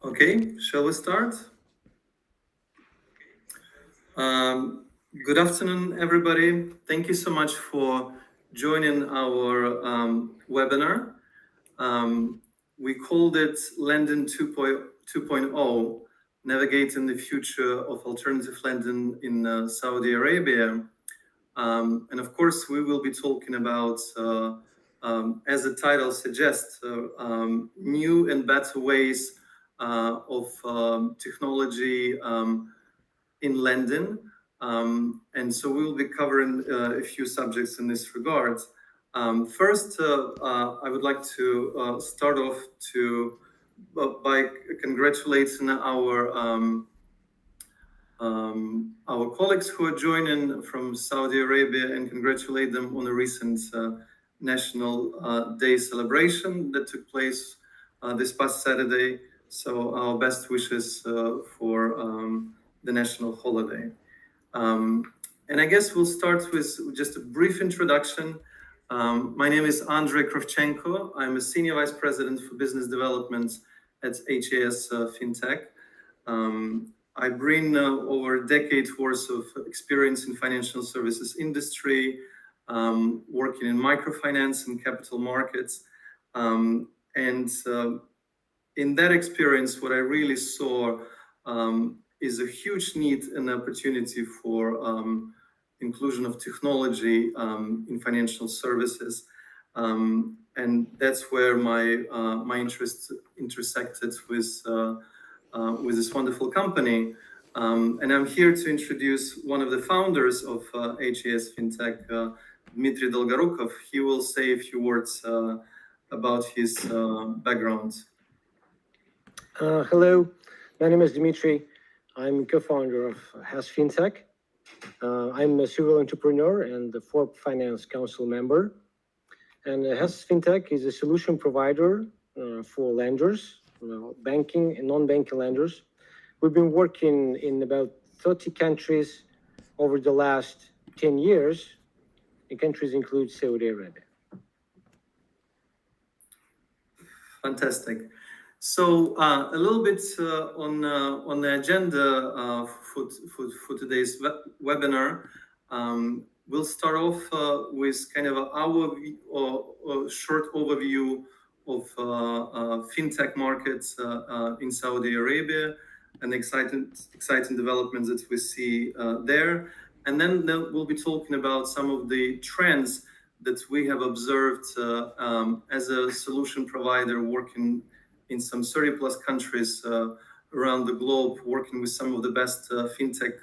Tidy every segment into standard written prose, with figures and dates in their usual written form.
Okay, shall we start? Um, Good afternoon, everybody. Thank you so much for joining our webinar. We called it Lending 2.0, Navigating the Future of Alternative Lending in Saudi Arabia. And of course, we will be talking about, as the title suggests, new and better ways of technology in lending. And so we'll be covering a few subjects in this regard. First, I would like to start off by congratulating our colleagues who are joining from Saudi Arabia and congratulate them on a recent National Day celebration that took place this past Saturday. So our best wishes for the national holiday. And I guess we'll start with just a brief introduction. My name is Kravchenko. I'm a Senior Vice President for Business Development at HAS Fintech. I bring over a decade worth of experience in financial services industry, working in microfinance and capital markets. And in that experience, what I really saw is a huge need and opportunity for inclusion of technology in financial services. And that's where my interest intersected with this wonderful company. And I'm here to introduce one of the founders of HAS Fintech, Dmitry Dolgorukov. He will say a few words about his background. Hello, my name is Dmitry. I'm co-founder of HAS Fintech. I'm a serial entrepreneur and the Forbes Finance Council member. And HAS Fintech is a solution provider for lenders, banking and non-banking lenders. We've been working in about 30 countries over the last 10 years. The countries include Saudi Arabia. Fantastic. So a little bit on the agenda for today's webinar. We'll start off with kind of our short overview of fintech markets in Saudi Arabia and exciting developments that we see there. And then we'll be talking about some of the trends that we have observed as a solution provider working in some 30 plus countries around the globe, working with some of the best fintech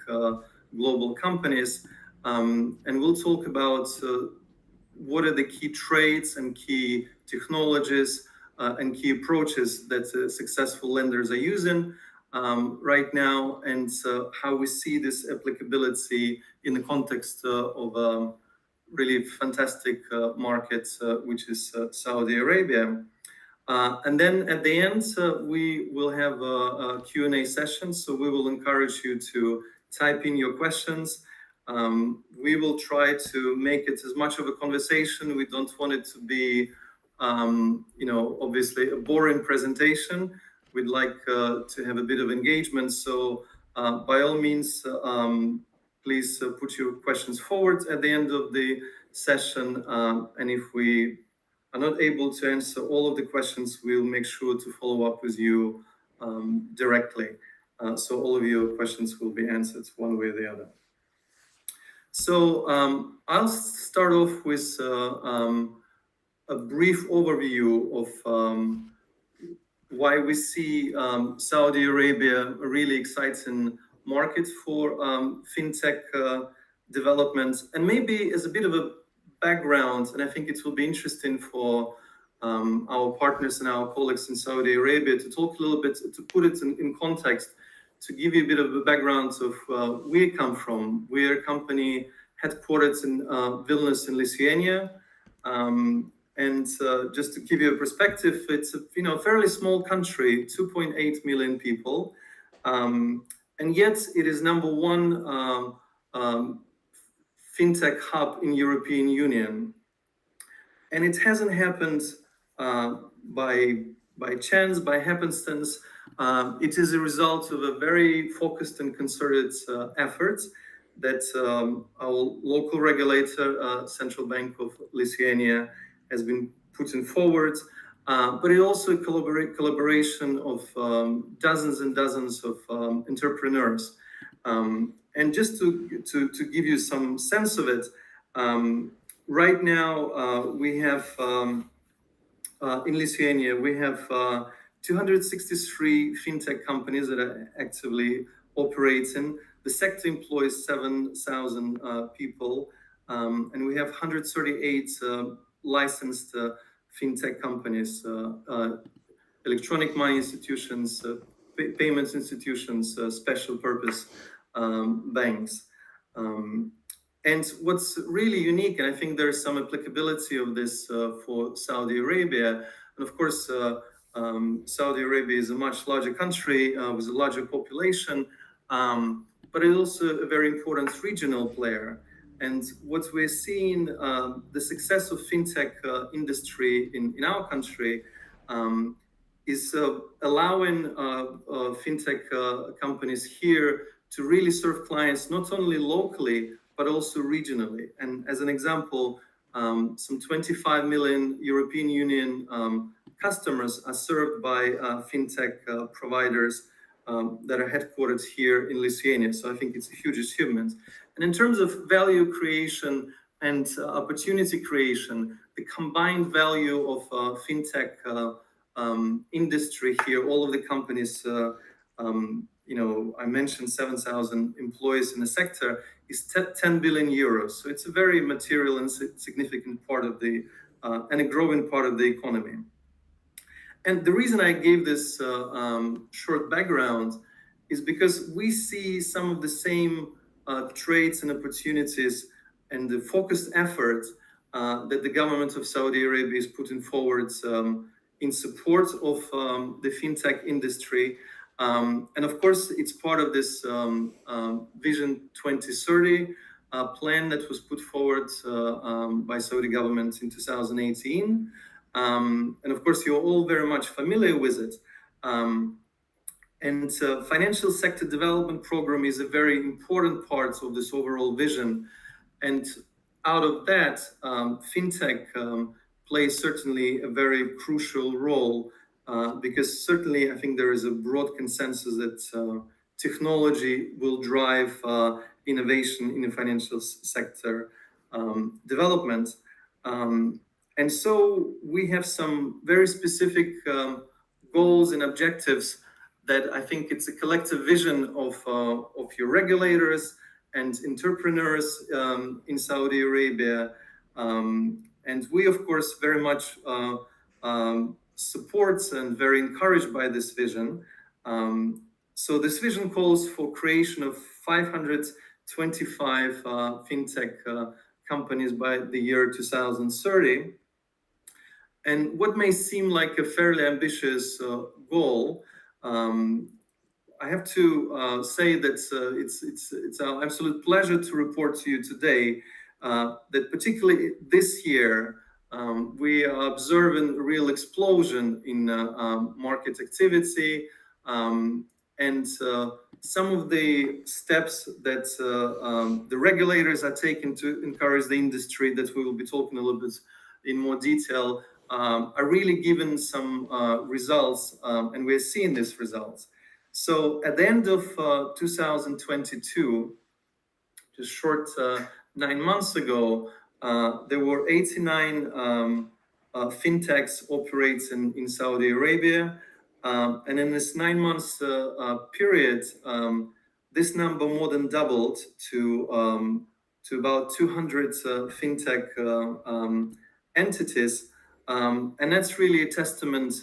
global companies. And we'll talk about what are the key traits and key technologies and key approaches that successful lenders are using right now, and how we see this applicability in the context of really fantastic market, which is Saudi Arabia. And then at the end, we will have a Q&A session. So we will encourage you to type in your questions. We will try to make it as much of a conversation. We don't want it to be, obviously a boring presentation. We'd like to have a bit of engagement. So by all means, please put your questions forward at the end of the session. And if we are not able to answer all of the questions, we'll make sure to follow up with you directly. So all of your questions will be answered one way or the other. So I'll start off with a brief overview of why we see Saudi Arabia a really exciting market for fintech development, and maybe as a bit of a background, and I think it will be interesting for our partners and our colleagues in Saudi Arabia to talk a little bit, to put it in context, to give you a bit of a background of where we come from. We're a company headquartered in Vilnius in Lithuania. And just to give you a perspective, it's a fairly small country, 2.8 million people, and yet it is number one fintech hub in European Union. And it hasn't happened by chance, by happenstance. It is a result of a very focused and concerted effort that our local regulator, Central Bank of Lithuania, has been putting forward. But it also a collaboration of dozens and dozens of entrepreneurs. And just to give you some sense of it, right now we have in Lithuania, we have 263 fintech companies that are actively operating. The sector employs 7,000 people, and we have 138 licensed fintech companies, electronic money institutions, payments institutions, special purpose banks. And what's really unique, and I think there's some applicability of this for Saudi Arabia, and of course, Saudi Arabia is a much larger country with a larger population, but it's also a very important regional player. And what we're seeing, the success of fintech industry in our country is allowing fintech companies here to really serve clients not only locally, but also regionally. And as an example, some 25 million European Union customers are served by fintech providers that are headquartered here in Lithuania. So I think it's a huge achievement. And in terms of value creation and opportunity creation, the combined value of fintech industry here, all of the companies, I mentioned 7,000 employees in the sector, is 10 billion euros. So it's a very material and significant part of the, and a growing part of the economy. And the reason I gave this short background is because we see some of the same traits and opportunities and the focused effort that the government of Saudi Arabia is putting forward in support of the fintech industry. And of course, it's part of this Vision 2030 plan that was put forward by Saudi government in 2018. And of course, you're all very much familiar with it. And financial sector development program is a very important part of this overall vision. And out of that, fintech plays certainly a very crucial role because certainly I think there is a broad consensus that technology will drive innovation in the financial sector development. And so we have some very specific goals and objectives that I think it's a collective vision of your regulators and entrepreneurs in Saudi Arabia. And we, of course, very much supports and very encouraged by this vision. So this vision calls for creation of 525 fintech companies by the year 2030. And what may seem like a fairly ambitious goal, I have to say that it's our absolute pleasure to report to you today that particularly this year, we are observing a real explosion in market activity and some of the steps that the regulators are taking to encourage the industry that we will be talking a little bit in more detail are really giving some results, and we're seeing these results. So at the end of 2022, just short 9 months ago, there were 89 fintechs operating in Saudi Arabia. And in this 9 months period, this number more than doubled to about 200 fintech entities. And that's really a testament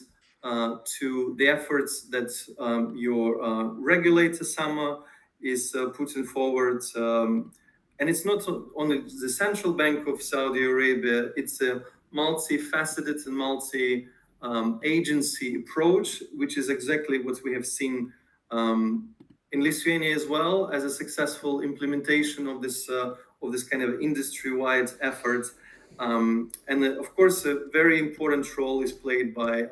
to the efforts that your regulator, Sama, is putting forward. And it's not only the Central Bank of Saudi Arabia, it's a multifaceted and multi-agency approach, which is exactly what we have seen in Lithuania as well, as a successful implementation of this kind of industry-wide effort. And of course, a very important role is played by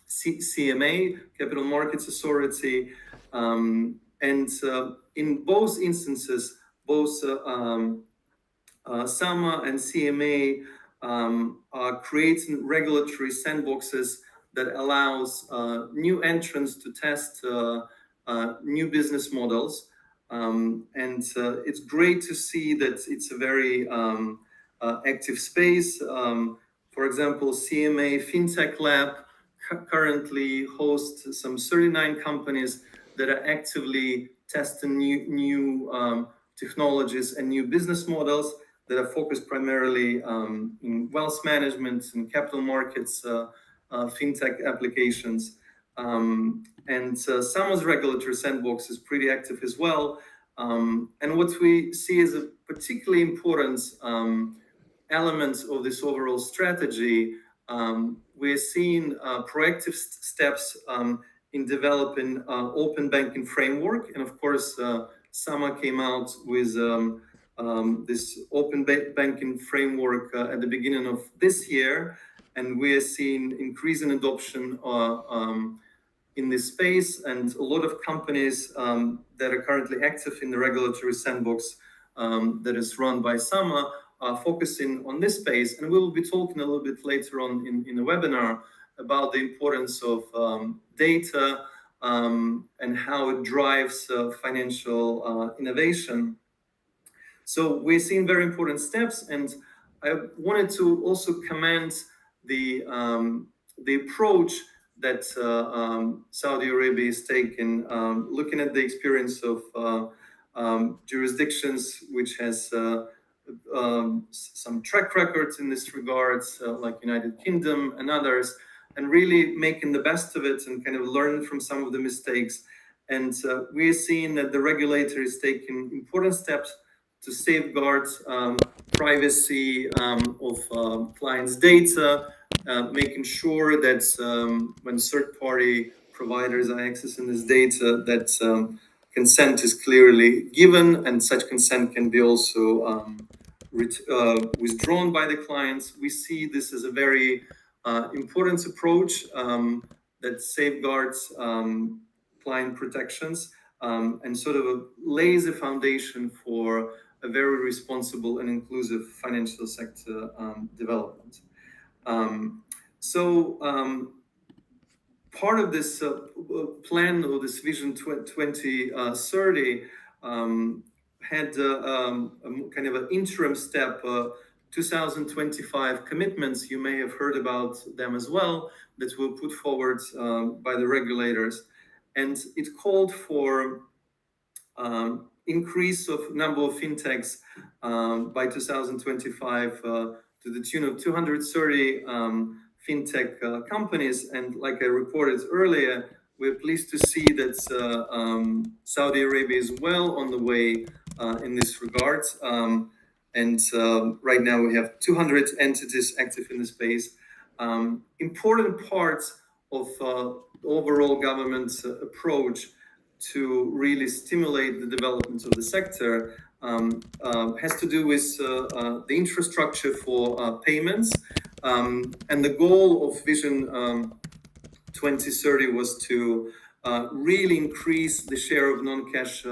CMA, Capital Markets Authority, and in both instances, both SAMA and CMA are creating regulatory sandboxes that allows new entrants to test new business models. And it's great to see that it's a very active space. For example, CMA Fintech Lab currently hosts some 39 companies that are actively testing new technologies and new business models that are focused primarily in wealth management and capital markets, fintech applications. And SAMA's regulatory sandbox is pretty active as well. And what we see as a particularly important element of this overall strategy, we're seeing proactive steps in developing open banking framework. And of course, SAMA came out with this open banking framework at the beginning of this year, and we're seeing increasing adoption in this space, and a lot of companies that are currently active in the regulatory sandbox that is run by SAMA are focusing on this space. And we will be talking a little bit later on in the webinar about the importance of data and how it drives financial innovation. So we're seeing very important steps, and I wanted to also commend the approach that Saudi Arabia is taking, looking at the experience of jurisdictions which has some track records in this regard, like United Kingdom and others, and really making the best of it and kind of learn from some of the mistakes. And we're seeing that the regulator is taking important steps to safeguard privacy of clients' data, making sure that when third-party providers are accessing this data, that consent is clearly given, and such consent can be also withdrawn by the clients. We see this as a very important approach that safeguards client protections and sort of lays a foundation for a very responsible and inclusive financial sector development. Part of this plan, or this Vision 2030, had kind of an interim step, 2025 commitments. You may have heard about them as well, that were put forward by the regulators. And it called for increase of number of fintechs by 2025 to the tune of 230 fintech companies. And like I reported earlier, we're pleased to see that Saudi Arabia is well on the way in this regard. And right now we have 200 entities active in the space. Important parts of overall government approach to really stimulate the development of the sector has to do with the infrastructure for payments. And the goal of Vision 2030 was to really increase the share of non-cash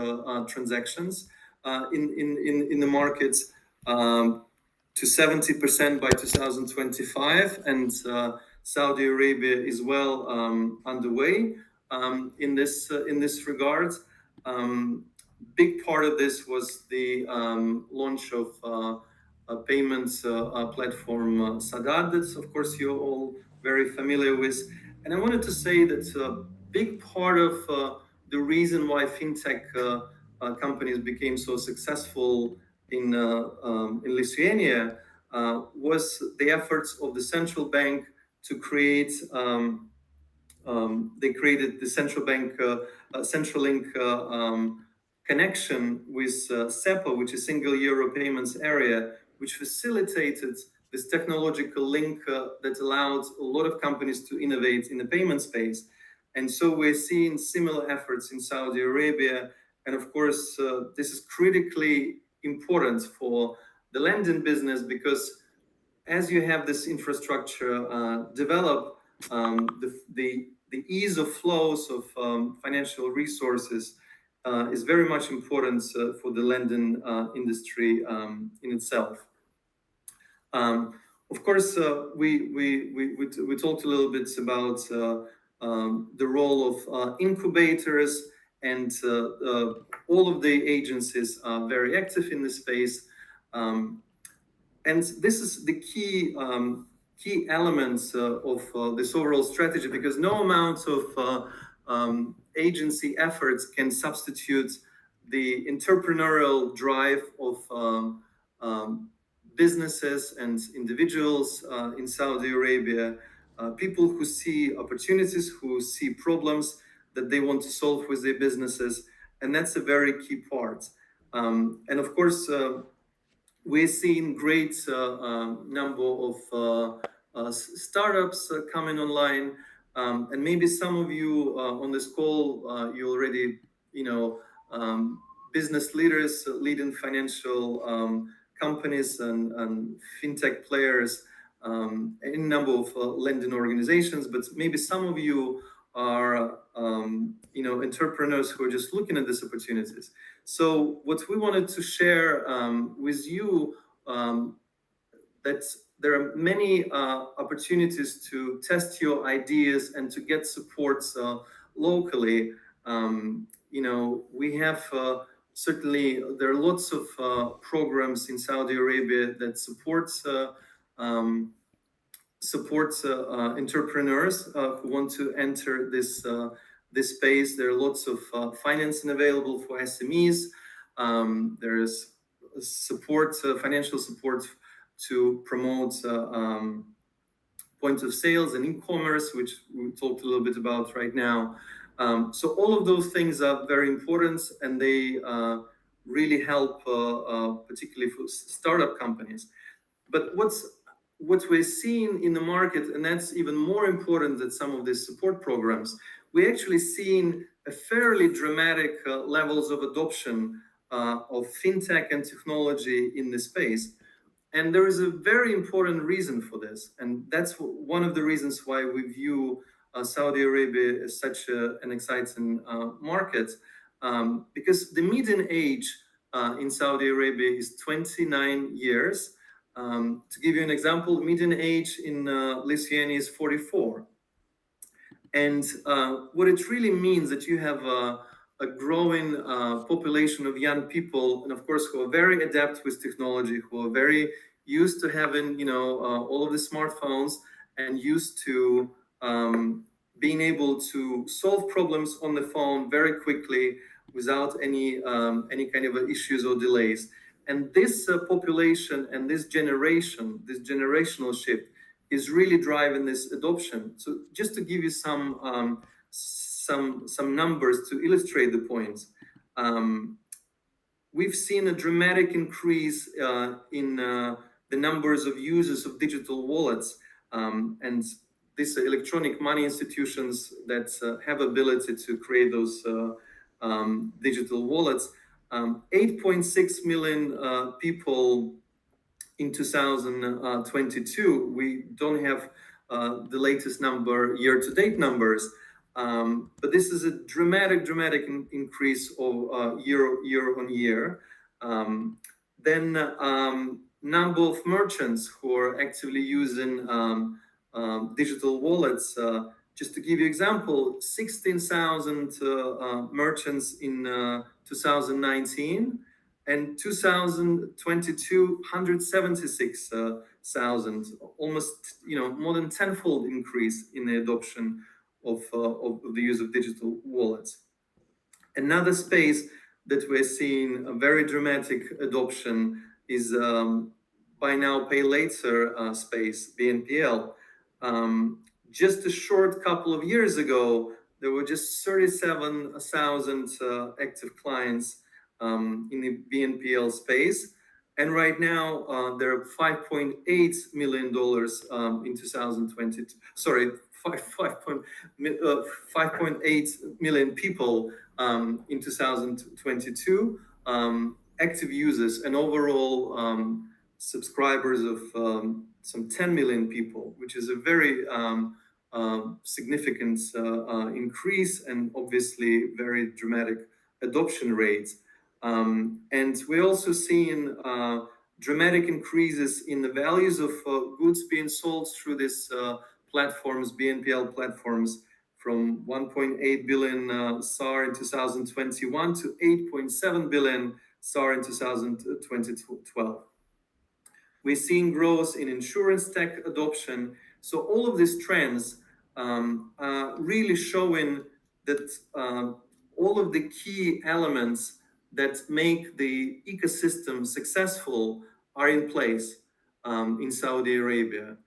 transactions in the markets to 70% by 2025, and Saudi Arabia is well underway in this regard. Big part of this was the launch of a payments platform Sadad, that of course you're all very familiar with. And I wanted to say that a big part of the reason why fintech companies became so successful in Lithuania was the efforts of the central bank to create. They created the central bank central link connection with SEPA, which is Single Euro Payments Area, which facilitated this technological link that allowed a lot of companies to innovate in the payment space. And so we're seeing similar efforts in Saudi Arabia. And of course, this is critically important for the lending business, because as you have this infrastructure develop, the ease of flows of financial resources is very much important for the lending industry in itself. Of course, we talked a little bit about the role of incubators, and all of the agencies are very active in this space. And this is the key elements of this overall strategy, because no amount of agency efforts can substitute the entrepreneurial drive of businesses and individuals in Saudi Arabia, people who see opportunities, who see problems that they want to solve with their businesses, and that's a very key part. And of course, we're seeing great number of startups coming online, and maybe some of you on this call, you already, business leaders leading financial companies and fintech players, a number of lending organizations, but maybe some of you are entrepreneurs who are just looking at these opportunities. So what we wanted to share with you, that there are many opportunities to test your ideas and to get support locally. We have certainly, there are lots of programs in Saudi Arabia that supports entrepreneurs who want to enter this space. There are lots of financing available for SMEs. There's support, financial support to promote point of sales and e-commerce, which we talked a little bit about right now. So all of those things are very important, and they really help, particularly for startup companies. But what we're seeing in the market, and that's even more important than some of these support programs, we're actually seeing a fairly dramatic levels of adoption of fintech and technology in this space. And there is a very important reason for this. And that's one of the reasons why we view Saudi Arabia as such an exciting market, because the median age in Saudi Arabia is 29 years. To give you an example, the median age in Lithuania is 44. And what it really means that you have a growing population of young people, and of course, who are very adept with technology, who are very used to having, all of the smartphones, and used to being able to solve problems on the phone very quickly without any kind of issues or delays. And this population and this generational shift is really driving this adoption. So just to give you some numbers to illustrate the point, we've seen a dramatic increase in the numbers of users of digital wallets, and these electronic money institutions that have ability to create those digital wallets. 8.6 million people in 2022. We don't have the latest number, year-to-date numbers, but this is a dramatic increase of year on year. Then number of merchants who are actively using digital wallets. Just to give you example, 16,000 merchants in 2019, and 2022, 176,000, almost more than tenfold increase in the adoption of the use of digital wallets. Another space that we're seeing a very dramatic adoption is buy now, pay later space, BNPL. Just a short couple of years ago, there were just 37,000 active clients in the BNPL space. And right now, there are $5.8 million in 2022. Sorry, 5.8 million people in 2022, active users, and overall subscribers of some 10 million people, which is a very significant increase and obviously very dramatic adoption rates. And we're also seeing dramatic increases in the values of goods being sold through these platforms, BNPL platforms, from 1.8 billion SAR in 2021 to 8.7 billion SAR in 2012. We're seeing growth in insurance tech adoption. So all of these trends are really showing that all of the key elements that make the ecosystem successful are in place in Saudi Arabia.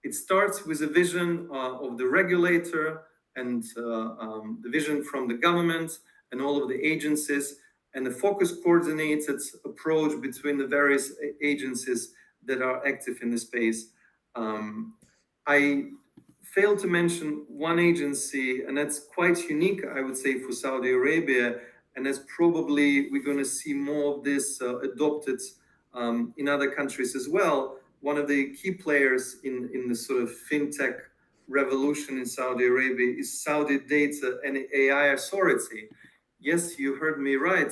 It starts with a vision of the regulator and the vision from the government and all of the agencies, and the focused coordinated approach between the various agencies that are active in the space. I failed to mention one agency, and that's quite unique, I would say, for Saudi Arabia, and that's probably we're going to see more of this adopted in other countries as well. One of the key players in the sort of fintech revolution in Saudi Arabia is Saudi Data and AI Authority. Yes, you heard me right,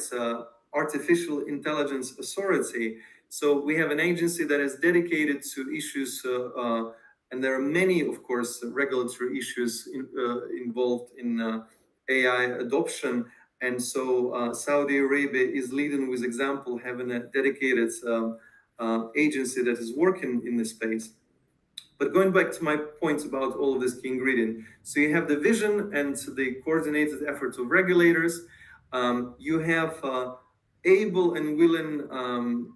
Artificial Intelligence Authority. So we have an agency that is dedicated to issues, and there are many, of course, regulatory issues involved in AI adoption. And so Saudi Arabia is leading with example, having a dedicated agency that is working in this space. But going back to my points about all of this key ingredient, so you have the vision and the coordinated efforts of regulators. You have able and willing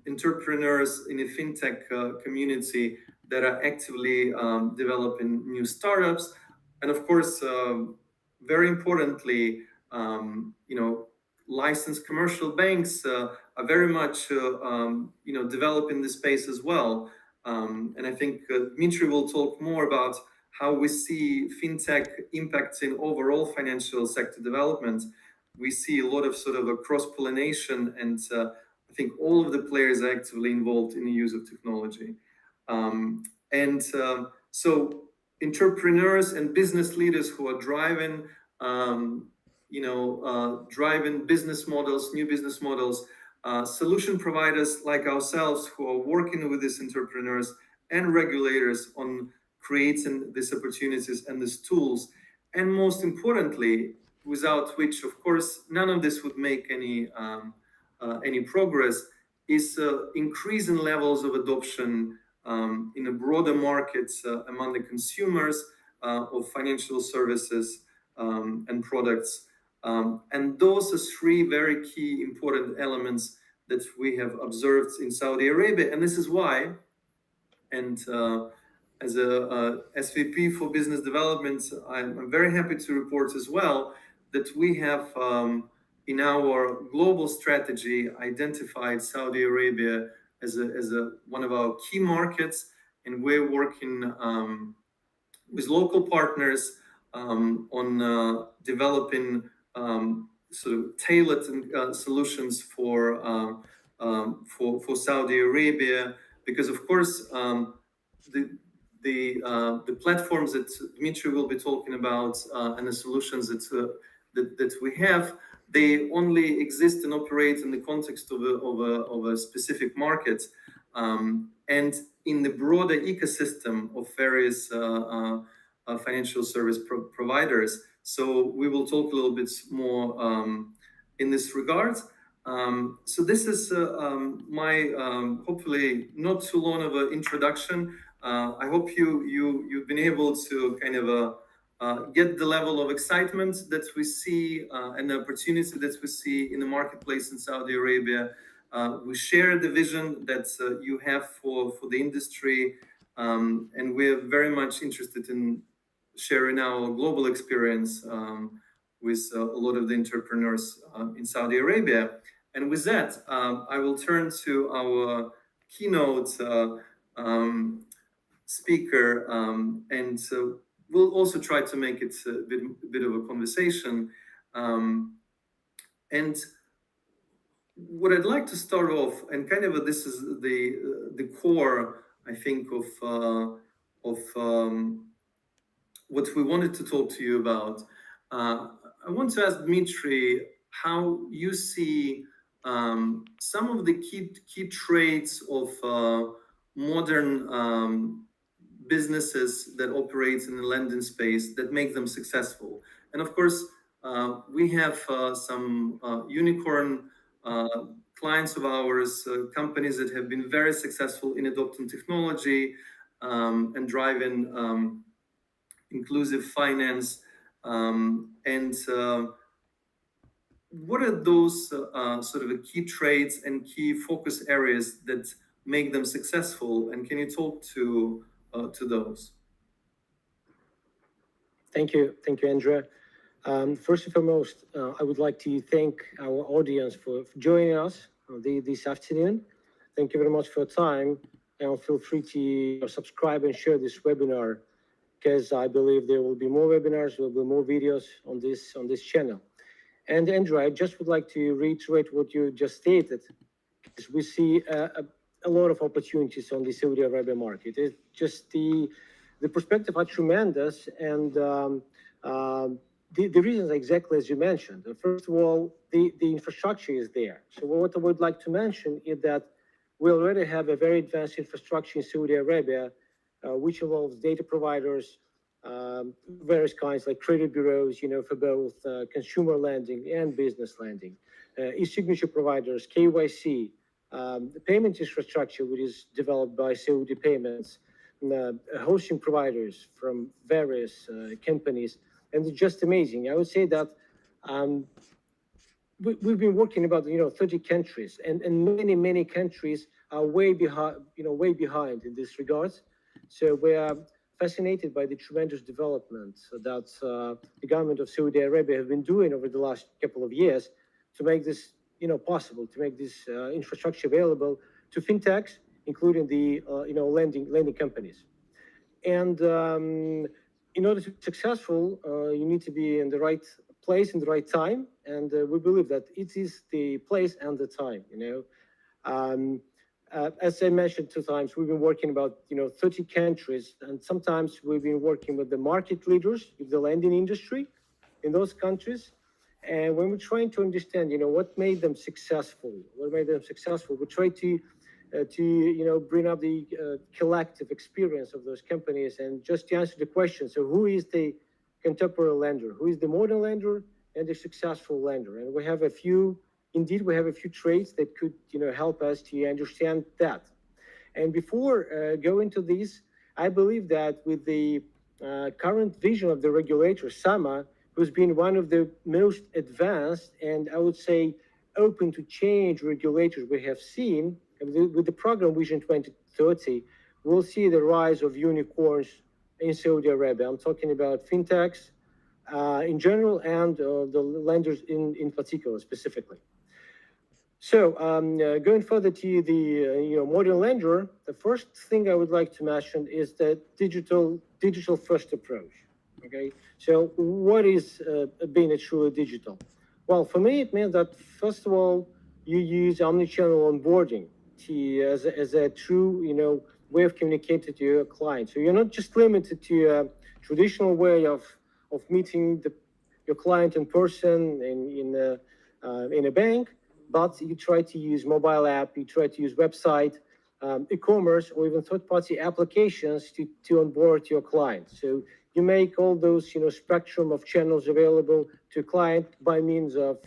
entrepreneurs in the fintech community that are actively developing new startups, and of course, very importantly, licensed commercial banks are very much developing this space as well. And I think Dmitry will talk more about how we see fintech impacting overall financial sector development. We see a lot of sort of a cross-pollination, and I think all of the players are actively involved in the use of technology. So entrepreneurs and business leaders who are driving, driving business models, new business models, solution providers like ourselves who are working with these entrepreneurs and regulators on creating these opportunities and these tools. And most importantly, without which, of course, none of this would make any progress, is increasing levels of adoption in a broader market among the consumers of financial services and products. And those are three very key important elements that we have observed in Saudi Arabia. And this is why, and as a SVP for business development, I'm very happy to report as well that we have in our global strategy identified Saudi Arabia as one of our key markets, and we're working with local partners on developing sort of tailored solutions for Saudi Arabia, because of course the platforms that Dmitry will be talking about and the solutions that we have, they only exist and operate in the context of a specific market, and in the broader ecosystem of various financial service providers. So we will talk a little bit more in this regard. So this is my hopefully not too long of an introduction. I hope you've been able to kind of get the level of excitement that we see and the opportunity that we see in the marketplace in Saudi Arabia. We share the vision that you have for the industry, and we're very much interested in sharing our global experience with a lot of the entrepreneurs in Saudi Arabia. And with that, I will turn to our keynote speaker, and we'll also try to make it a bit of a conversation. And what I'd like to start off, and kind of this is the core, I think, of what we wanted to talk to you about. I want to ask Dmitry how you see some of the key traits of modern businesses that operate in the lending space that make them successful. And of course, we have some unicorn clients of ours, companies that have been very successful in adopting technology and driving inclusive finance. And what are those sort of key traits and key focus areas that make them successful? And can you talk to those? Thank you, Andrea. First and foremost, I would like to thank our audience for joining us this afternoon. Thank you very much for your time, and feel free to subscribe and share this webinar, because I believe there will be more webinars, there will be more videos on this channel. And Andrew, I just would like to reiterate what you just stated, because we see a lot of opportunities on the Saudi Arabia market. It's just the perspective are tremendous, and the reasons are exactly as you mentioned. First of all, the infrastructure is there. So what I would like to mention is that we already have a very advanced infrastructure in Saudi Arabia, which involves data providers, various kinds like credit bureaus, for both consumer lending and business lending, e-signature providers, KYC, the payment infrastructure, which is developed by Saudi Payments, hosting providers from various companies, and it's just amazing. I would say that we've been working about 30 countries, and many countries are way behind in this regards. So we are fascinated by the tremendous developments that the government of Saudi Arabia have been doing over the last couple of years to make this possible, to make this infrastructure available to fintechs, including the lending companies. And in order to be successful, you need to be in the right place in the right time, and we believe that it is the place and the time. As I mentioned 2 times, we've been working about 30 countries, and sometimes we've been working with the market leaders in the lending industry in those countries. And when we're trying to understand, what made them successful, we try to bring up the collective experience of those companies, and just to answer the question. So who is the contemporary lender? Who is the modern lender and the successful lender? And we have a few traits that could, help us to understand that. And before going to this, I believe that with the current vision of the regulator, SAMA, who's been one of the most advanced and I would say open to change regulators we have seen, with the program Vision 2030, we'll see the rise of unicorns in Saudi Arabia. I'm talking about fintechs in general, and the lenders in particular, specifically. So going further to the modern lender, the first thing I would like to mention is the digital first approach. Okay, so what is being a truly digital? Well, for me, it means that first of all, you use omnichannel onboarding as a true way of communicating to your client. So you're not just limited to a traditional way of meeting your client in person in a bank, but you try to use mobile app, you try to use website, e-commerce, or even third-party applications to onboard your client. So you make all those spectrum of channels available to client by means of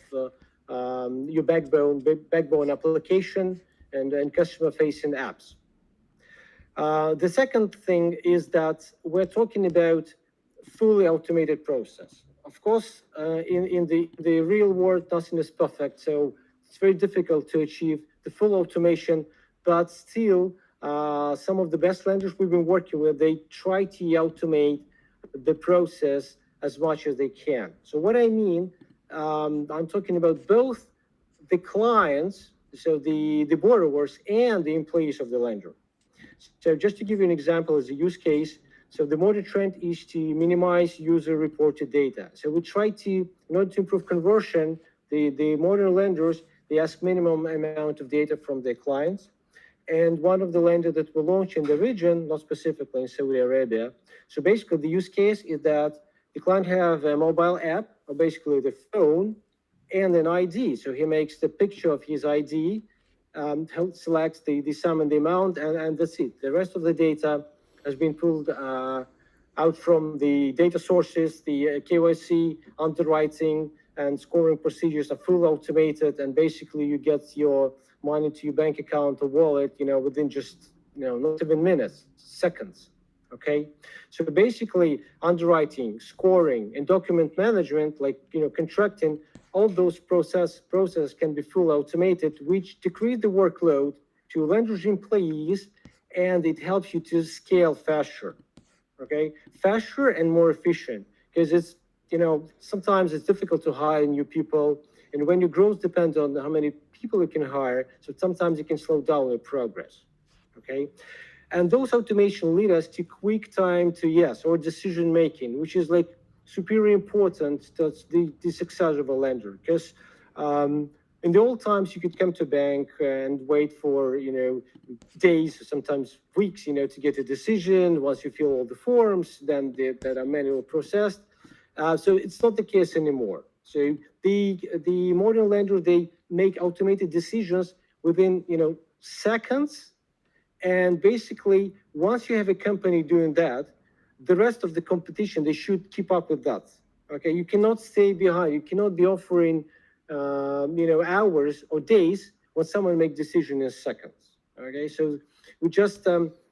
your backbone application and customer-facing apps. The second thing is that we're talking about fully automated process. Of course, in the real world, nothing is perfect, so it's very difficult to achieve the full automation, but still, some of the best lenders we've been working with, they try to automate the process as much as they can. So what I mean, I'm talking about both the clients, so the borrowers, and the employees of the lender. So just to give you an example as a use case, so the modern trend is to minimize user-reported data. So we try to, in order to improve conversion, the modern lenders, they ask minimum amount of data from their clients. and one of the lenders that will launch in the region, not specifically in Saudi Arabia. So basically, the use case is that the client have a mobile app, or basically the phone, and an ID. So he makes the picture of his ID, selects the sum and the amount, and that's it. The rest of the data has been pulled out from the data sources, the KYC, underwriting, and scoring procedures are fully automated, and basically you get your money to your bank account or wallet, within just, not even minutes, seconds. Okay, so basically underwriting, scoring, and document management, like contracting, all those processes can be fully automated, which decrease the workload to lenders' employees, and it helps you to scale faster. Okay, faster and more efficient, because it's sometimes it's difficult to hire new people, and when your growth depends on how many people you can hire, so sometimes you can slow down your progress. Okay, and those automation lead us to quick time to yes or decision making, which is like superior important to the success of a lender. Because in the old times, you could come to a bank and wait for days, sometimes weeks, to get a decision. Once you fill all the forms, then that are manually processed. So it's not the case anymore. So the modern lender, they make automated decisions within seconds. And basically, once you have a company doing that, the rest of the competition, they should keep up with that. Okay, you cannot stay behind. You cannot be offering, hours or days when someone makes decision in seconds. Okay, so we just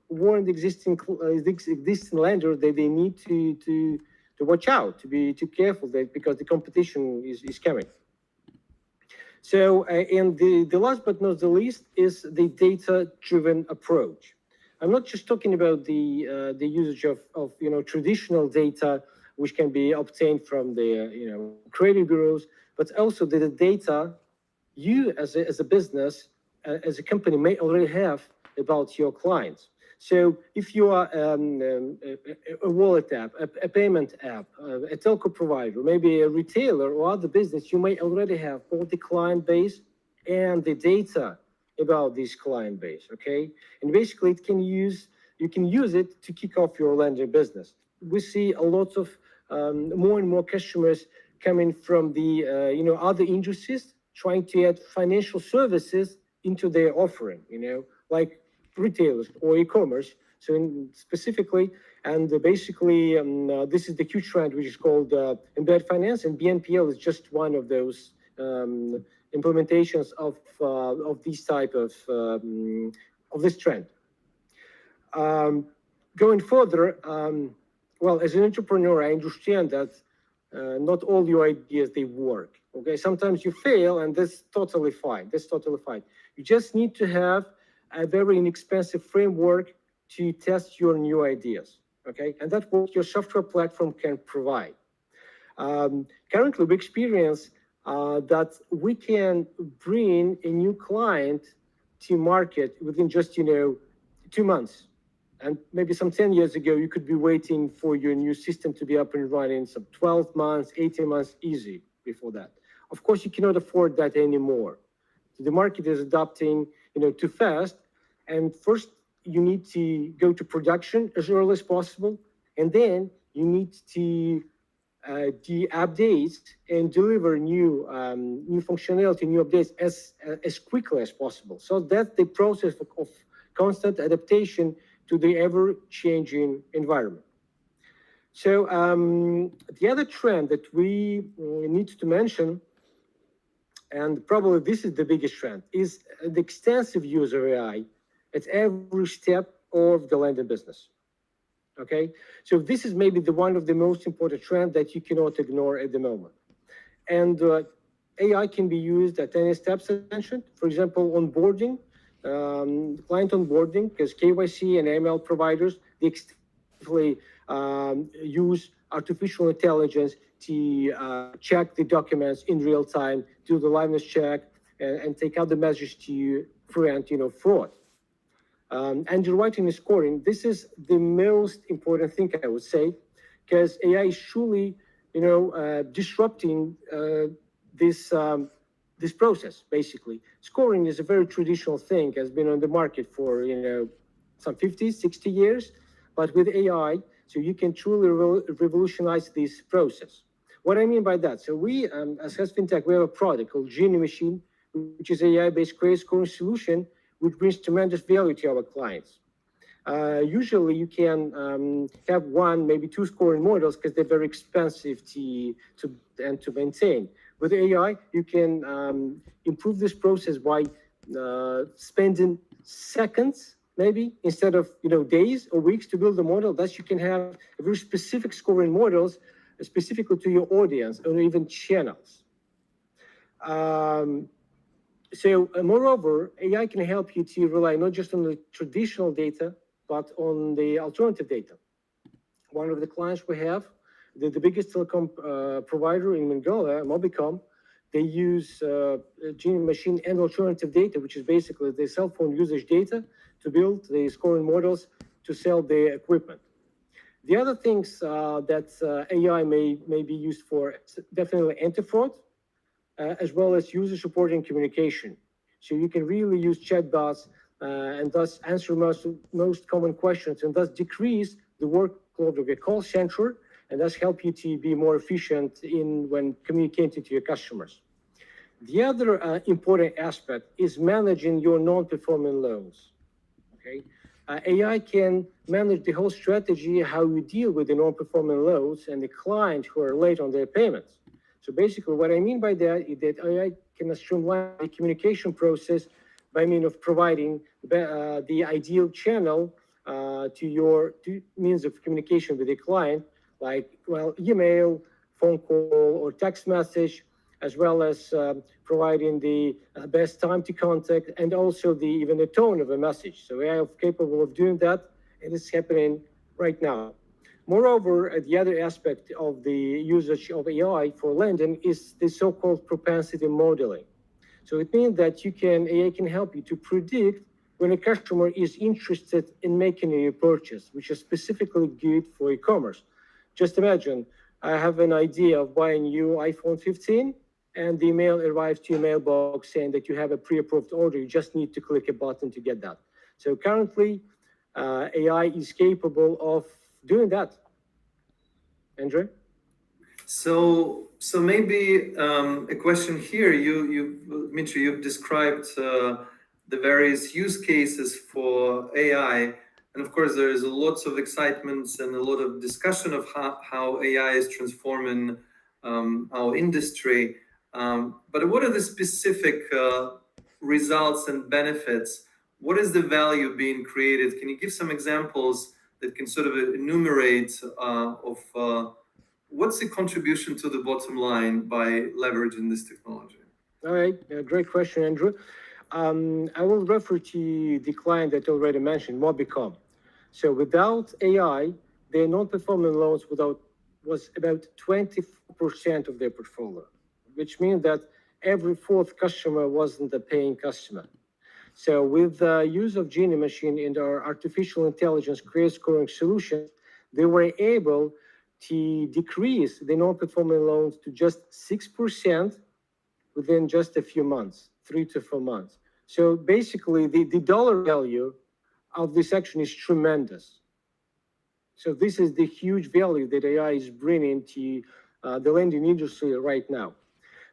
warn the existing lender that they need to watch out, to be too careful, because the competition is coming. So, and the last but not the least is the data-driven approach. I'm not just talking about the usage of traditional data, which can be obtained from the credit bureaus, but also the data you as a business, as a company, may already have about your clients. So if you are a wallet app, a payment app, a telco provider, maybe a retailer or other business, you may already have both the client base and the data about this client base, okay? And basically you can use it to kick off your lending business. We see a lot of more and more customers coming from the other industries, trying to add financial services into their offering, like retailers or e-commerce. So specifically, and basically, this is the huge trend, which is called embedded finance, and BNPL is just one of those implementations of this type of this trend. Going further, well, as an entrepreneur, I understand that not all your ideas, they work. Okay, sometimes you fail, and that's totally fine. That's totally fine. You just need to have a very inexpensive framework to test your new ideas. Okay, and that's what your software platform can provide. Currently, we experience that we can bring a new client to market within just 2 months. And maybe some 10 years ago, you could be waiting for your new system to be up and running some 12 months, 18 months, easy before that. Of course, you cannot afford that anymore. The market is adapting, too fast. And first, you need to go to production as early as possible. And then you need to do updates and deliver new functionality, new updates as quickly as possible. So that's the process of constant adaptation to the ever-changing environment. So the other trend that we need to mention, and probably this is the biggest trend, is the extensive use of AI at every step of the lending business. Okay, so this is maybe one of the most important trends that you cannot ignore at the moment. And AI can be used at any steps I mentioned. For example, onboarding, client onboarding, because KYC and AML providers, they extensively use artificial intelligence to check the documents in real time, do the liveness check, and take out the measures to prevent, fraud. Underwriting and scoring, this is the most important thing, I would say, because AI is truly, disrupting this this process. Basically, scoring is a very traditional thing, has been on the market for some 50, 60 years, but with AI, so you can truly revolutionize this process. What I mean by that, so we, as Fintech, we have a product called Genie Machine, which is AI-based credit scoring solution, which brings tremendous value to our clients. Usually you can have one, maybe two scoring models because they're very expensive to maintain. With AI, you can improve this process by spending seconds, maybe instead of days or weeks to build a model. Thus, you can have very specific scoring models specifically to your audience or even channels. Moreover, AI can help you to rely not just on the traditional data, but on the alternative data. One of the clients we have, the biggest telecom provider in Mongolia, Mobicom, they use Genie Machine and alternative data, which is basically the cell phone usage data, to build the scoring models to sell their equipment. The other things that AI may be used for, definitely anti-fraud, as well as user support and communication. So you can really use chatbots and thus answer most common questions and thus decrease the workload of your call center and thus help you to be more efficient when communicating to your customers. The other important aspect is managing your non-performing loans. Okay, AI can manage the whole strategy, how you deal with the non-performing loans and the clients who are late on their payments. So basically, what I mean by that is that AI can streamline the communication process by means of providing the ideal channel to means of communication with the client, like email, phone call, or text message, as well as providing the best time to contact and also even the tone of a message. So AI is capable of doing that, and it's happening right now. Moreover, the other aspect of the usage of AI for lending is the so-called propensity modeling. So it means that AI can help you to predict when a customer is interested in making a purchase, which is specifically good for e-commerce. Just imagine, I have an idea of buying new iPhone 15, and the email arrives to your mailbox saying that you have a pre-approved order. You just need to click a button to get that. So currently, AI is capable of doing that. Andrew? So maybe a question here. Dmitry, you've described the various use cases for AI, and of course there is lots of excitement and a lot of discussion of how AI is transforming our industry. But what are the specific results and benefits? What is the value being created? Can you give some examples that can sort of enumerate what's the contribution to the bottom line by leveraging this technology? All right, great question, Andrew. I will refer to the client that I already mentioned, Mobicom. So without AI, their non-performing loans was about 24% of their portfolio, which means that every fourth customer wasn't a paying customer. So with the use of Genie Machine and our artificial intelligence credit scoring solution, they were able to decrease the non-performing loans to just 6% within just a few months, 3 to 4 months. So basically, the dollar value of this action is tremendous. So this is the huge value that AI is bringing to the lending industry right now.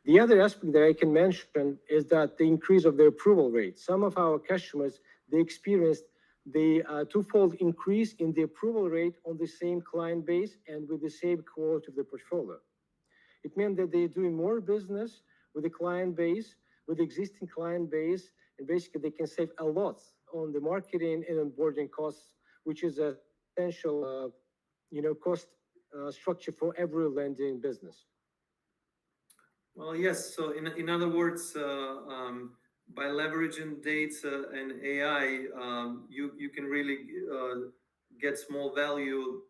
The other aspect that I can mention is that the increase of the approval rate. Some of our customers, they experienced the twofold increase in the approval rate on the same client base and with the same quality of the portfolio. It meant that they're doing more business with the client base, with the existing client base, and basically they can save a lot on the marketing and onboarding costs, which is a essential, cost structure for every lending business. Well, yes. So in other words, by leveraging data and AI, you can really get small value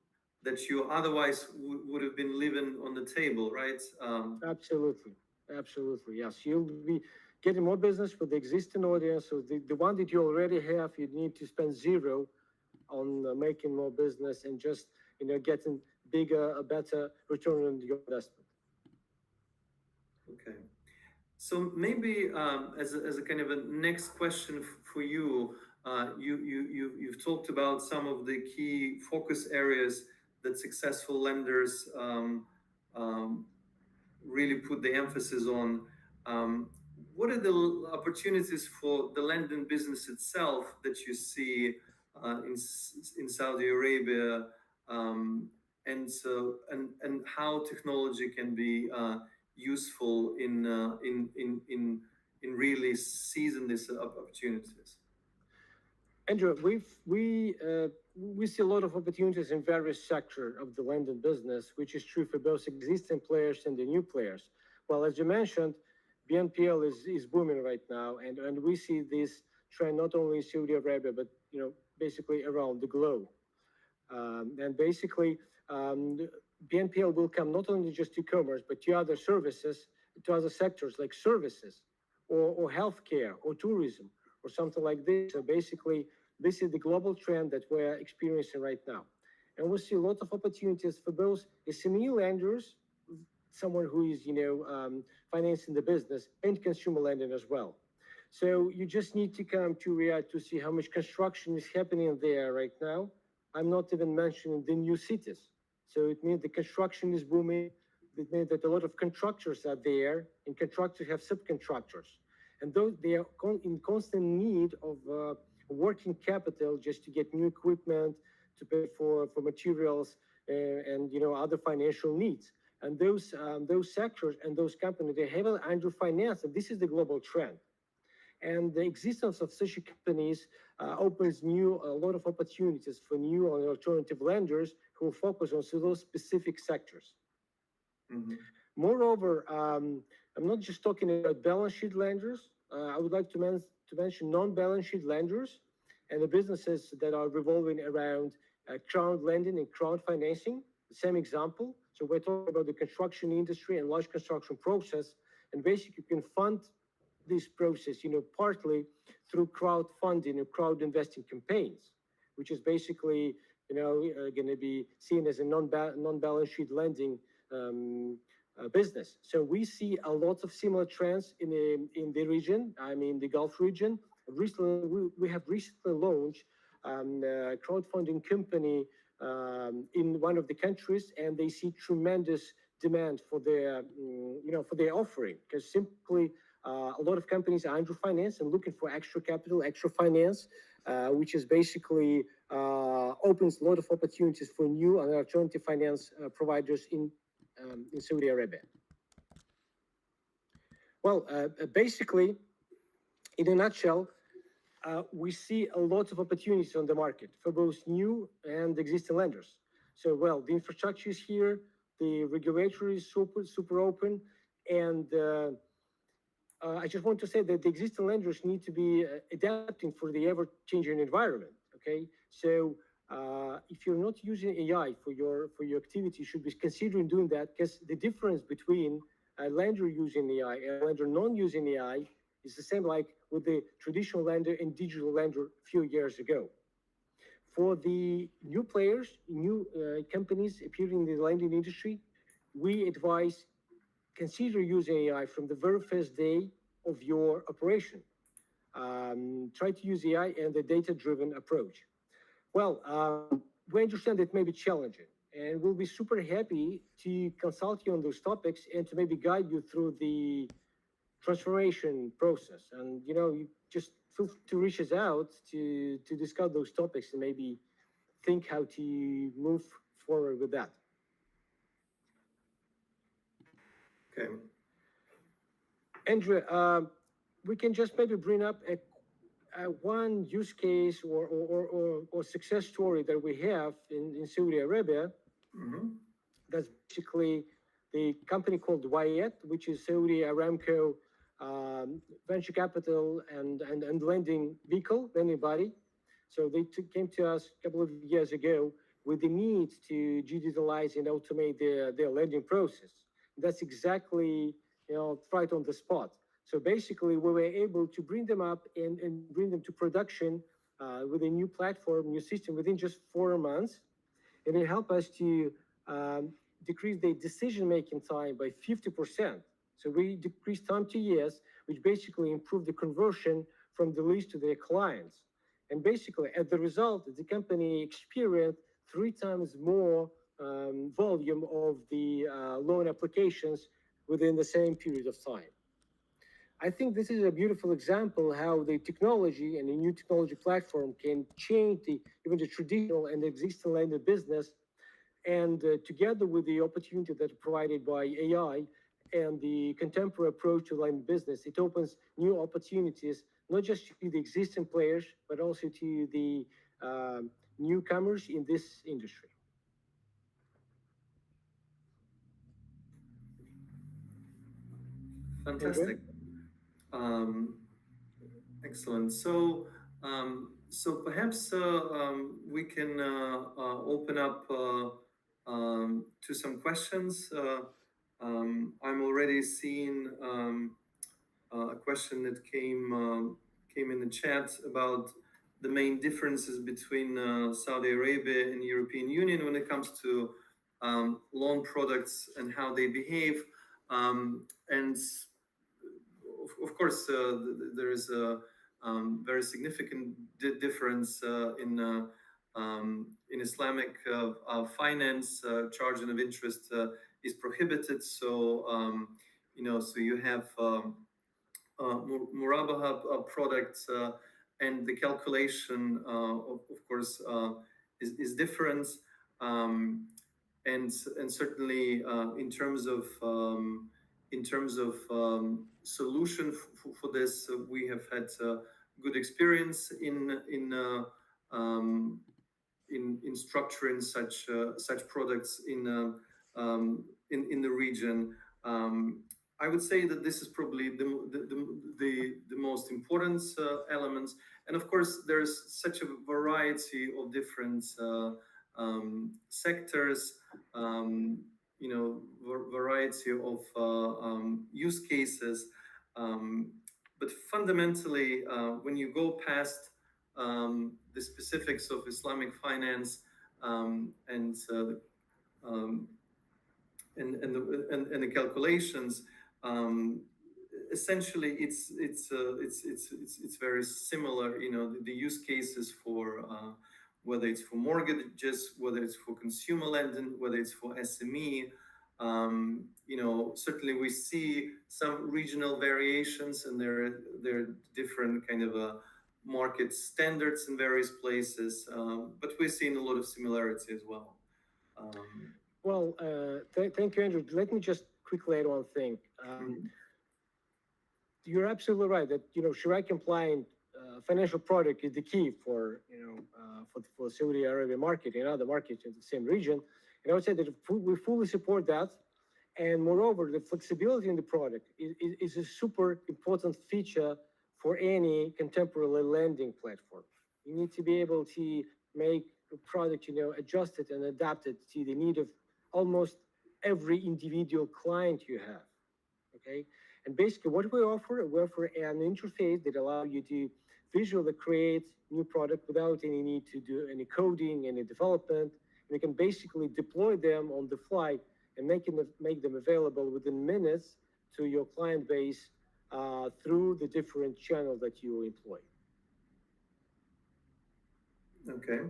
that you otherwise would have been leaving on the table, right? Absolutely, yes. You'll be getting more business with the existing audience. So the one that you already have, you need to spend zero on making more business and just getting bigger, a better return on your investment. Okay. So maybe as a kind of a next question for you, you've talked about some of the key focus areas that successful lenders really put the emphasis on. What are the opportunities for the lending business itself that you see in Saudi Arabia, and how technology can be useful in really seizing these opportunities? Andrew, we see a lot of opportunities in various sectors of the lending business, which is true for both existing players and the new players. Well, as you mentioned, BNPL is booming right now, and we see this trend not only in Saudi Arabia, but basically around the globe. And basically, BNPL will come not only just to commerce, but to other services, to other sectors like services, or healthcare, or tourism, or something like this. So basically, this is the global trend that we're experiencing right now. And we see a lot of opportunities for both SME lenders, someone who is, financing the business, and consumer lending as well. So you just need to come to Riyadh to see how much construction is happening there right now. I'm not even mentioning the new cities. So it means the construction is booming. It means that a lot of contractors are there, and contractors have subcontractors. And those, they are in constant need of working capital just to get new equipment, to pay for materials, and other financial needs. And those sectors and those companies, they heavily underfinanced, and this is the global trend. And the existence of such companies opens a lot of opportunities for new and alternative lenders who will focus on those specific sectors. Mm-hmm. Moreover, I'm not just talking about balance sheet lenders. I would like to mention non-balance sheet lenders and the businesses that are revolving around crowd lending and crowd financing. The same example. So we're talking about the construction industry and large construction process, and basically you can fund this process, partly through crowdfunding or crowd investing campaigns, which is basically, going to be seen as a non-balance sheet lending business. So we see a lot of similar trends in the region. I mean, the Gulf region. Recently, we have recently launched a crowdfunding company in one of the countries, and they see tremendous demand for their, for their offering, because simply a lot of companies are underfinanced and looking for extra capital, extra finance, which is basically opens a lot of opportunities for new and alternative finance providers in Saudi Arabia. Well, basically, in a nutshell, we see a lot of opportunities on the market for both new and existing lenders. So, well, the infrastructure is here, the regulator is super open, and I just want to say that the existing lenders need to be adapting for the ever-changing environment. Okay, so if you're not using AI for your activity, you should be considering doing that, because the difference between a lender using AI and a lender non-using AI is the same like with the traditional lender and digital lender a few years ago. For the new players, new companies appearing in the lending industry, we advise consider using AI from the very first day of your operation. Try to use AI and the data-driven approach. Well, we understand it may be challenging, and we'll be super happy to consult you on those topics and to maybe guide you through the transformation process. And you just feel free to reach us out to discuss those topics and maybe think how to move forward with that. Okay. Andrew, we can just maybe bring up one use case or success story that we have in Saudi Arabia. Mm-hmm. That's basically the company called Wayet, which is Saudi Aramco venture capital and lending vehicle, lending body. So they came to us a couple of years ago with the need to digitalize and automate their lending process. That's exactly, right on the spot. So basically, we were able to bring them up and bring them to production with a new platform, new system within just 4 months. And it helped us to decrease the decision-making time by 50%. So we decreased time to yes, which basically improved the conversion from the leads to their clients. And basically, as the result, the company experienced 3 times more volume of the loan applications within the same period of time. I think this is a beautiful example how the technology and the new technology platform can change even the traditional and existing line of business. And together with the opportunity that is provided by AI and the contemporary approach to line of business, it opens new opportunities, not just to the existing players, but also to the newcomers in this industry. Fantastic. Excellent. So, perhaps we can open up to some questions. I'm already seeing a question that came in the chat about the main differences between Saudi Arabia and European Union when it comes to loan products and how they behave. And of course, there is a very significant difference in Islamic finance. Charging of interest is prohibited. So so you have murabaha products, and the calculation, of course, is different. And certainly in terms of solution for this, we have had good experience in structuring such products in the region. I would say that this is probably the most important elements, and of course there's such a variety of different sectors, variety of use cases, but fundamentally when you go past the specifics of Islamic finance and the calculations, essentially it's very similar. The use cases for whether it's for mortgages, whether it's for consumer lending, whether it's for SME. Certainly we see some regional variations, and there are different kind of market standards in various places, but we're seeing a lot of similarity as well. Thank you, Andrew. Let me just quickly add one thing. You're absolutely right that Sharia compliant financial product is the key for for Saudi Arabia market and other markets in the same region. And I would say that we fully support that. And moreover, the flexibility in the product is a super important feature for any contemporary lending platform. You need to be able to make a product, adjusted and adapted to the need of almost every individual client you have. Okay, and basically what we offer an interface that allows you to visually create new product without any need to do any coding, any development. And you can basically deploy them on the fly and make them available within minutes to your client base through the different channels that you employ. Okay.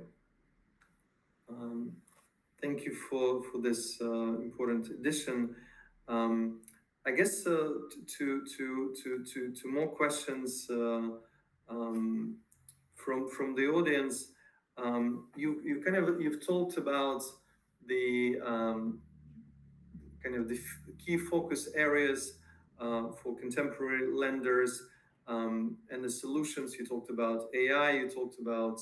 Thank you for this important addition. I guess to more questions from the audience. You've talked about the kind of the key focus areas for contemporary lenders, and the solutions. You talked about AI. You talked about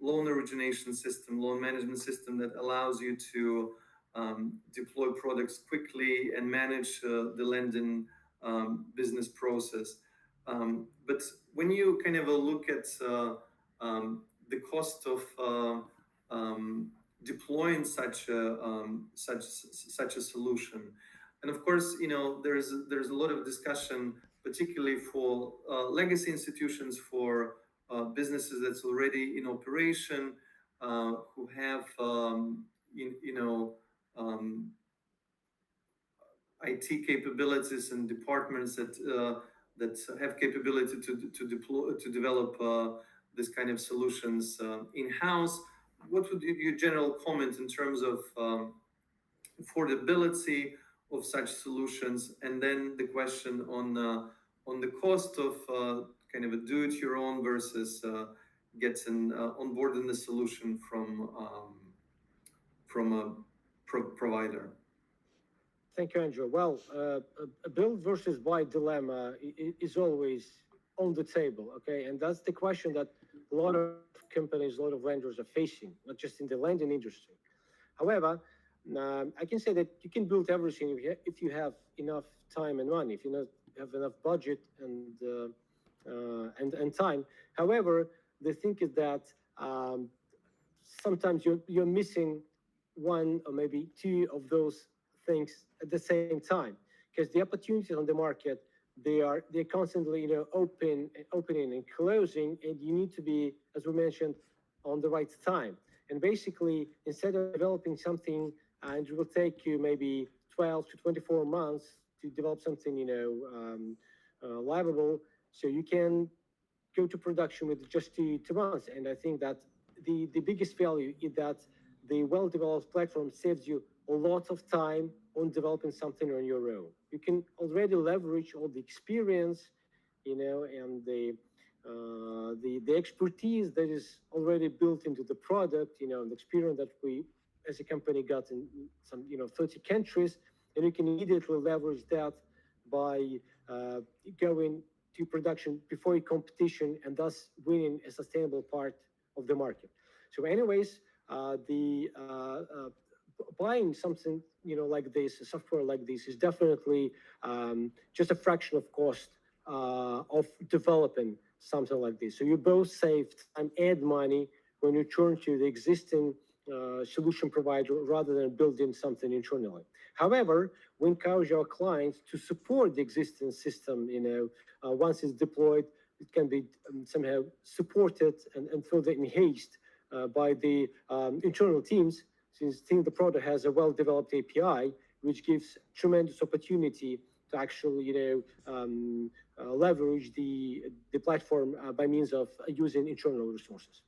loan origination system, loan management system that allows you to deploy products quickly and manage the lending business process. But when you kind of look at the cost of deploying such a solution, and of course, there's a lot of discussion, particularly for legacy institutions, for businesses that's already in operation, who have IT capabilities and departments that have capability to develop this kind of solutions in-house. What would be your general comment in terms of affordability of such solutions, and then the question on the cost of kind of a do-it-your-own versus getting on board in the solution from a provider? Thank you, Andrew. Well, a build versus buy dilemma is always on the table, okay? And that's the question that a lot of companies, a lot of lenders are facing, not just in the lending industry. However, I can say that you can build everything if you have enough time and money, if you have enough budget and time. However, the thing is that sometimes you're missing one or maybe two of those things at the same time, because the opportunities on the market, they're constantly opening and closing, and you need to be, as we mentioned, on the right time. And basically, instead of developing something and it will take you maybe 12 to 24 months to develop something livable, so you can go to production with just 2 months. And I think that the biggest value is that the well-developed platform saves you a lot of time on developing something on your own. You can already leverage all the experience, and the expertise that is already built into the product, and the experience that we as a company got in some 30 countries, and you can immediately leverage that by going to production before a competition, and thus winning a sustainable part of the market. So anyways, buying something like this, a software like this, is definitely just a fraction of cost of developing something like this. So you both save time and money when you turn to the existing solution provider rather than building something internally. However, we encourage our clients to support the existing system. Once it's deployed, it can be somehow supported and further enhanced by the internal teams, since the product has a well-developed API, which gives tremendous opportunity to actually leverage the platform by means of using internal resources.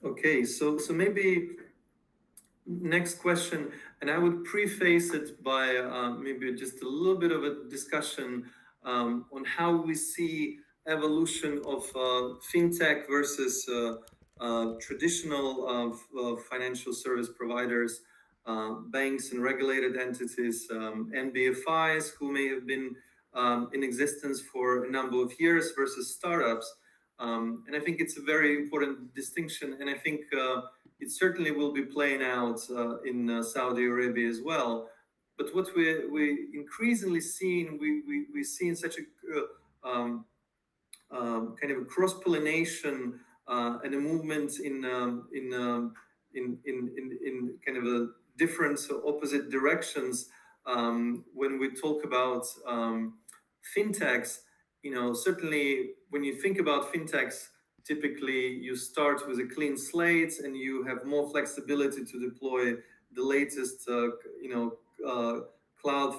Okay, so maybe next question, and I would preface it by maybe just a little bit of a discussion on how we see evolution of fintech versus traditional financial service providers, banks and regulated entities, NBFIs who may have been in existence for a number of years versus startups. And I think it's a very important distinction, and I think it certainly will be playing out in Saudi Arabia as well. But what we increasingly seeing, we see in such a kind of a cross-pollination and a movement in kind of a different opposite directions when we talk about fintechs. Certainly when you think about fintechs, typically you start with a clean slate and you have more flexibility to deploy the latest, cloud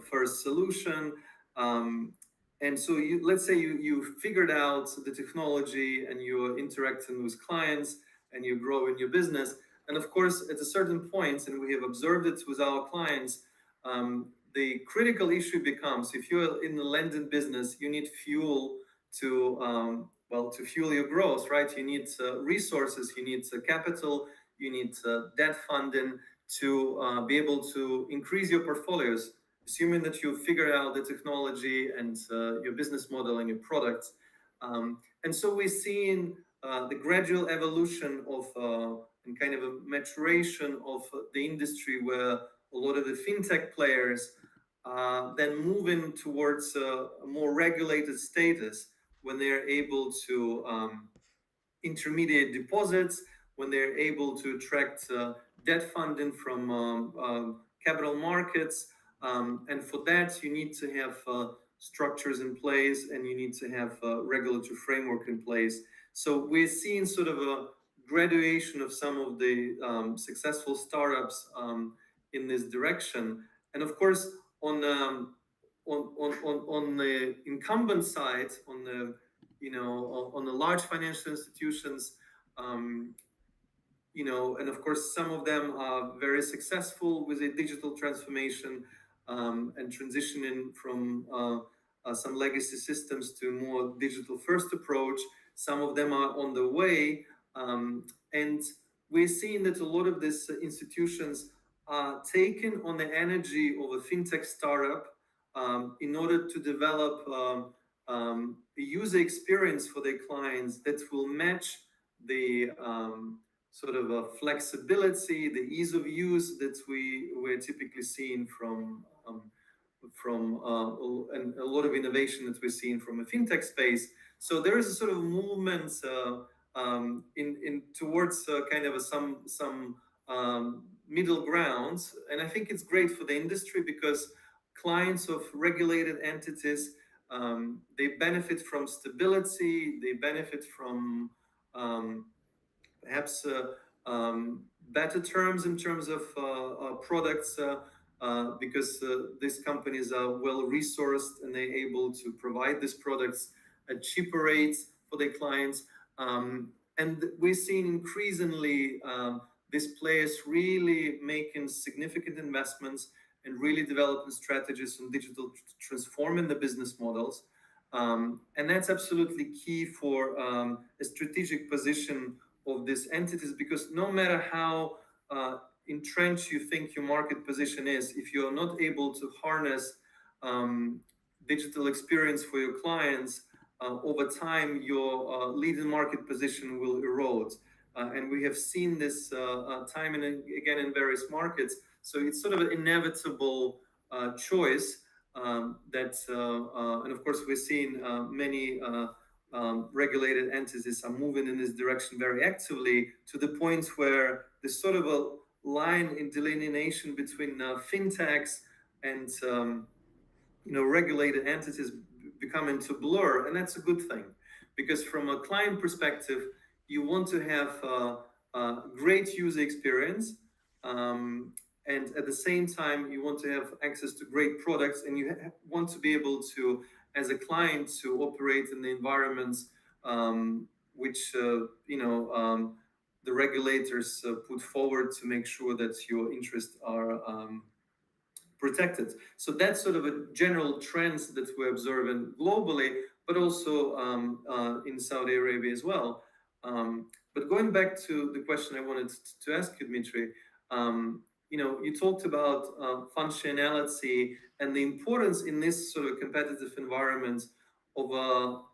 first solution. And so let's say you figured out the technology and you're interacting with clients and you're growing your business. And of course, at a certain point, and we have observed it with our clients, the critical issue becomes, if you're in the lending business, you need fuel to fuel your growth, right? You need resources, you need capital, you need debt funding to be able to increase your portfolios, assuming that you figure out the technology and your business model and your products. And so we're seeing the gradual evolution of and kind of a maturation of the industry, where a lot of the fintech players then moving towards a more regulated status when they're able to intermediate deposits, when they're able to attract debt funding from capital markets. And for that, you need to have structures in place, and you need to have a regulatory framework in place. So we're seeing sort of a graduation of some of the successful startups in this direction. And of course, on the incumbent side, on the on the large financial institutions, and of course, some of them are very successful with a digital transformation and transitioning from some legacy systems to a more digital first approach. Some of them are on the way. And we're seeing that a lot of these institutions are taken on the energy of a fintech startup in order to develop a user experience for their clients that will match the sort of a flexibility, the ease of use that we're typically seeing from and a lot of innovation that we're seeing from a fintech space. So there is a sort of movement in towards kind of some middle ground, and I think it's great for the industry because clients of regulated entities they benefit from stability, they benefit from perhaps better terms in terms of products because these companies are well resourced and they're able to provide these products at cheaper rates for their clients. And we're seeing increasingly these players really making significant investments and really developing strategies on digital transforming the business models. And that's absolutely key for a strategic position of these entities, because no matter how entrenched you think your market position is, if you're not able to harness digital experience for your clients, over time your leading market position will erode. And we have seen this time and again in various markets. So it's sort of an inevitable choice and of course we're seeing many regulated entities are moving in this direction very actively, to the point where there's sort of a line in delineation between fintechs and regulated entities become into blur, and that's a good thing, because from a client perspective, you want to have a great user experience, and at the same time, you want to have access to great products, and you want to be able to, as a client, to operate in the environments which the regulators put forward to make sure that your interests are protected. So that's sort of a general trends that we're observing globally, but also in Saudi Arabia as well. But going back to the question I wanted to ask you, Dmitry, you talked about functionality and the importance in this sort of competitive environment of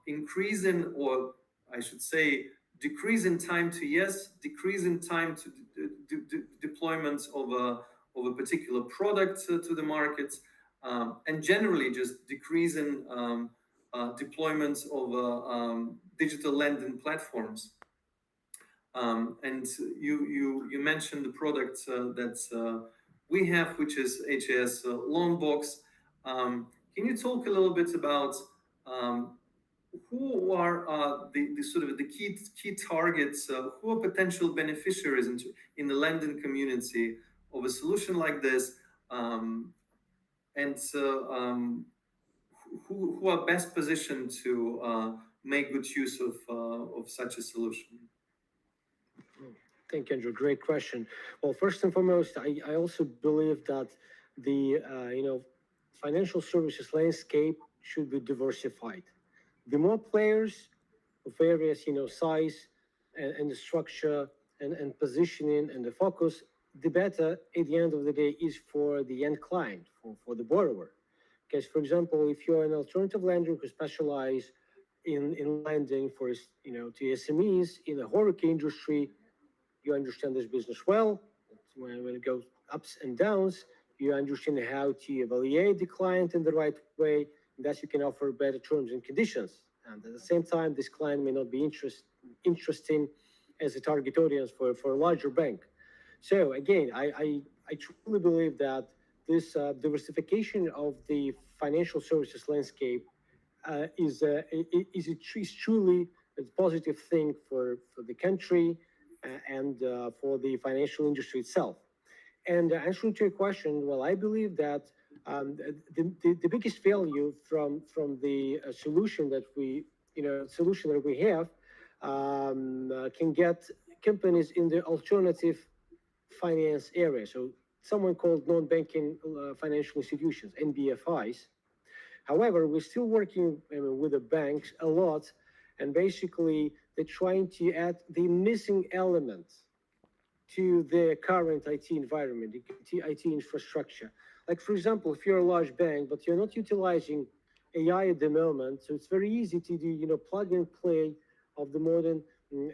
increasing, or I should say, decreasing time to yes, decreasing time to deployment of a particular product to the market, and generally just decreasing deployment of digital lending platforms. And you mentioned the product that we have, which is HAS Loanbox. Can you talk a little bit about who are the sort of the key targets, who are potential beneficiaries in the lending community of a solution like this, and who are best positioned to make good use of such a solution? Thank you, Andrew. Great question. Well, first and foremost, I also believe that the financial services landscape should be diversified. The more players of various size and the structure and positioning and the focus, the better at the end of the day is for the end client, for the borrower. Because, for example, if you're an alternative lender who specialize in lending for to SMEs in the HoReCa industry, you understand this business well. When it goes ups and downs, you understand how to evaluate the client in the right way, and thus you can offer better terms and conditions. And at the same time, this client may not be interesting as a target audience for a larger bank. So again, I truly believe that this diversification of the financial services landscape is truly a positive thing for the country and for the financial industry itself. And answering to your question, well, I believe that the biggest value from the solution that we have can get companies in the alternative finance area. So someone called non-banking financial institutions, NBFIs. However, we're still working with the banks a lot, and basically they're trying to add the missing element to the current IT environment, the IT infrastructure. Like, for example, if you're a large bank, but you're not utilizing AI at the moment, so it's very easy to do, plug and play of the modern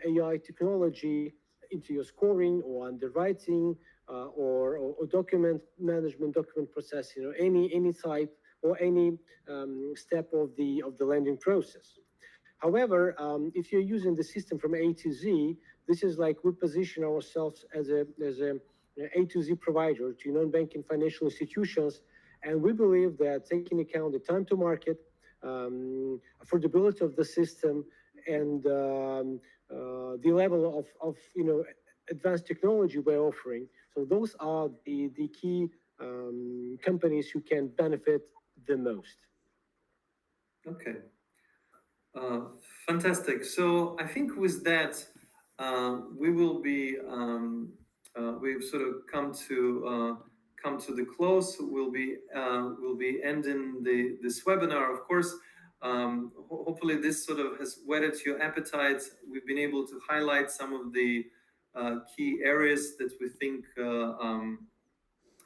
AI technology into your scoring or underwriting or document management, document processing, or any type or any step of the lending process. However, if you're using the system from A to Z, this is like we position ourselves as a A to Z provider to non-banking financial institutions, and we believe that taking account the time to market, affordability of the system, and the level of advanced technology we're offering. So those are the key companies who can benefit the most. Okay. Fantastic. So I think with that, we will be we've sort of come to the close. We'll be ending this webinar. Of course, hopefully this sort of has whetted your appetite. We've been able to highlight some of the key areas that we think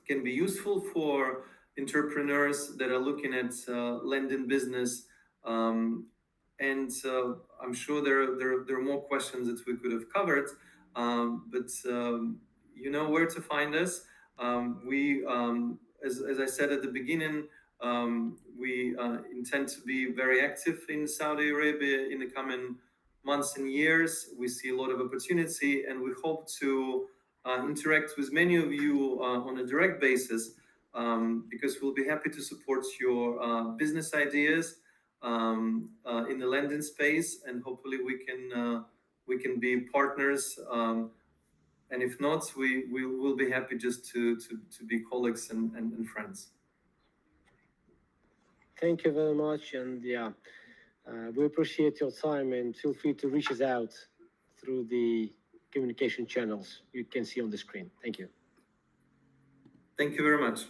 can be useful for entrepreneurs that are looking at lending business. And I'm sure there are more questions that we could have covered, but you know where to find us. As I said at the beginning, we intend to be very active in Saudi Arabia in the coming months and years. We see a lot of opportunity, and we hope to interact with many of you on a direct basis, because we'll be happy to support your business ideas in the lending space, and hopefully we can be partners. And if not, we will be happy just to be colleagues and friends. Thank you very much, and yeah, we appreciate your time, and feel free to reach us out through the communication channels you can see on the screen. Thank you. Thank you very much.